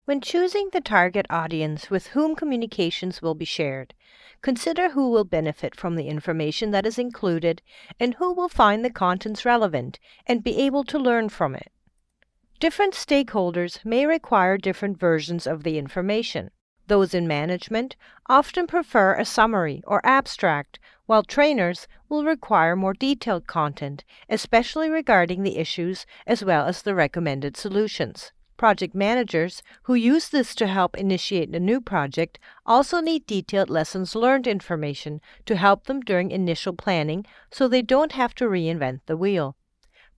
When choosing the target audience with whom communications will be shared, consider who will benefit from the information that is included and who will find the contents relevant and be able to learn from it. Different stakeholders may require different versions of the information. Those in management often prefer a summary or abstract, while trainers will require more detailed content, especially regarding the issues as well as the recommended solutions. Project managers who use this to help initiate a new project also need detailed lessons learned information to help them during initial planning so they don't have to reinvent the wheel.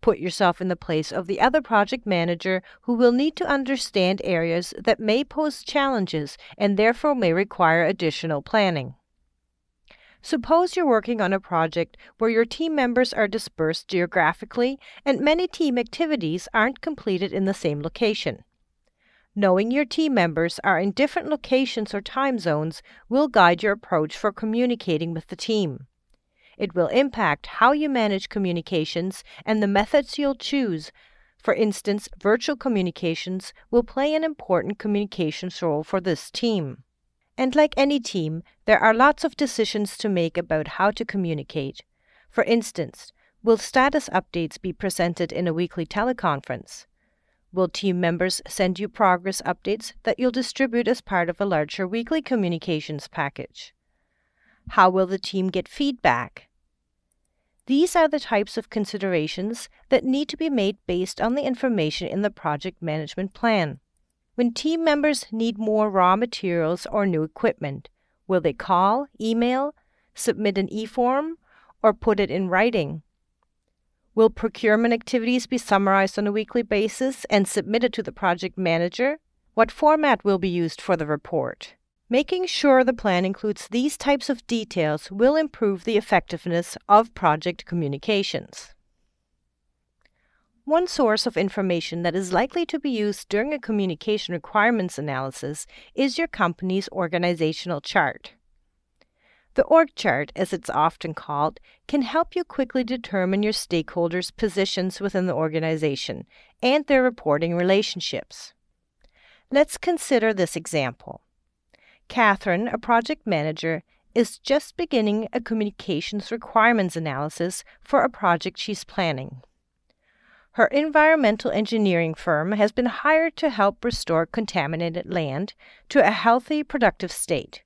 Put yourself in the place of the other project manager who will need to understand areas that may pose challenges and therefore may require additional planning. Suppose you're working on a project where your team members are dispersed geographically and many team activities aren't completed in the same location. Knowing your team members are in different locations or time zones will guide your approach for communicating with the team. It will impact how you manage communications and the methods you'll choose. For instance, virtual communications will play an important communications role for this team. And like any team, there are lots of decisions to make about how to communicate. For instance, will status updates be presented in a weekly teleconference? Will team members send you progress updates that you'll distribute as part of a larger weekly communications package? How will the team get feedback? These are the types of considerations that need to be made based on the information in the project management plan. When team members need more raw materials or new equipment, will they call, email, submit an e-form, or put it in writing? Will procurement activities be summarized on a weekly basis and submitted to the project manager? What format will be used for the report? Making sure the plan includes these types of details will improve the effectiveness of project communications. One source of information that is likely to be used during a communication requirements analysis is your company's organizational chart. The org chart, as it's often called, can help you quickly determine your stakeholders' positions within the organization and their reporting relationships. Let's consider this example. Catherine, a project manager, is just beginning a communications requirements analysis for a project she's planning. Her environmental engineering firm has been hired to help restore contaminated land to a healthy, productive state.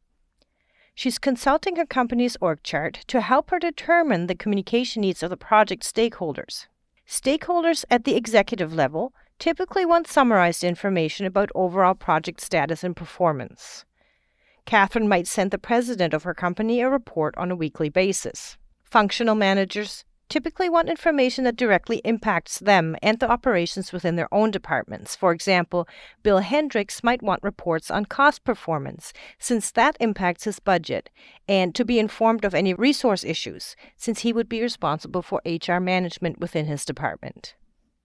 She's consulting her company's org chart to help her determine the communication needs of the project stakeholders. Stakeholders at the executive level typically want summarized information about overall project status and performance. Catherine might send the president of her company a report on a weekly basis. Functional managers typically want information that directly impacts them and the operations within their own departments. For example, Bill Hendricks might want reports on cost performance, since that impacts his budget, and to be informed of any resource issues, since he would be responsible for HR management within his department.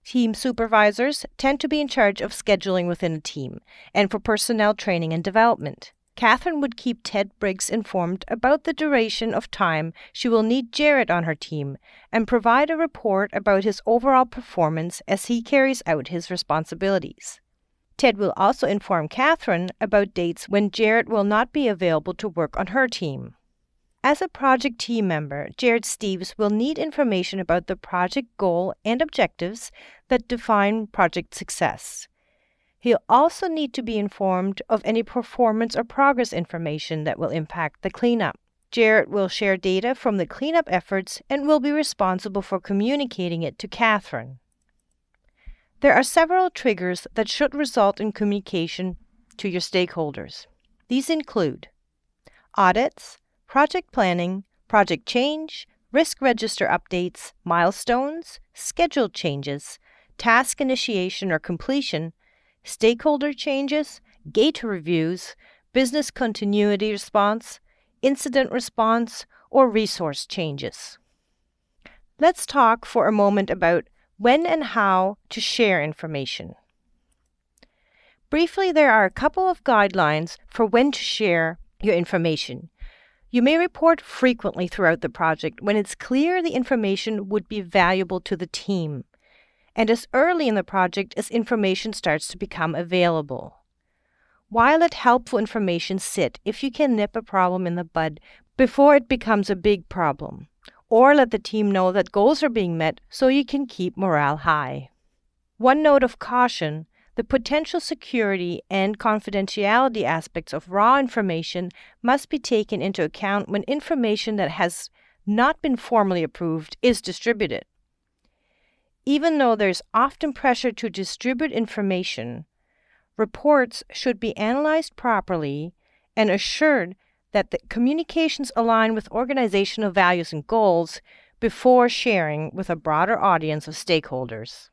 Team supervisors tend to be in charge of scheduling within a team and for personnel training and development. Catherine would keep Ted Briggs informed about the duration of time she will need Jared on her team and provide a report about his overall performance as he carries out his responsibilities. Ted will also inform Catherine about dates when Jared will not be available to work on her team. As a project team member, Jared Steves will need information about the project goal and objectives that define project success. He'll also need to be informed of any performance or progress information that will impact the cleanup. Jared will share data from the cleanup efforts and will be responsible for communicating it to Catherine. There are several triggers that should result in communication to your stakeholders. These include audits, project planning, project change, risk register updates, milestones, schedule changes, task initiation or completion, stakeholder changes, gate reviews, business continuity response, incident response, or resource changes. Let's talk for a moment about when and how to share information. Briefly, there are a couple of guidelines for when to share your information. You may report frequently throughout the project when it's clear the information would be valuable to the team, and as early in the project as information starts to become available. Why let helpful information sit if you can nip a problem in the bud before it becomes a big problem? Or let the team know that goals are being met so you can keep morale high. One note of caution: the potential security and confidentiality aspects of raw information must be taken into account when information that has not been formally approved is distributed. Even though there's often pressure to distribute information, reports should be analyzed properly and assured that the communications align with organizational values and goals before sharing with a broader audience of stakeholders.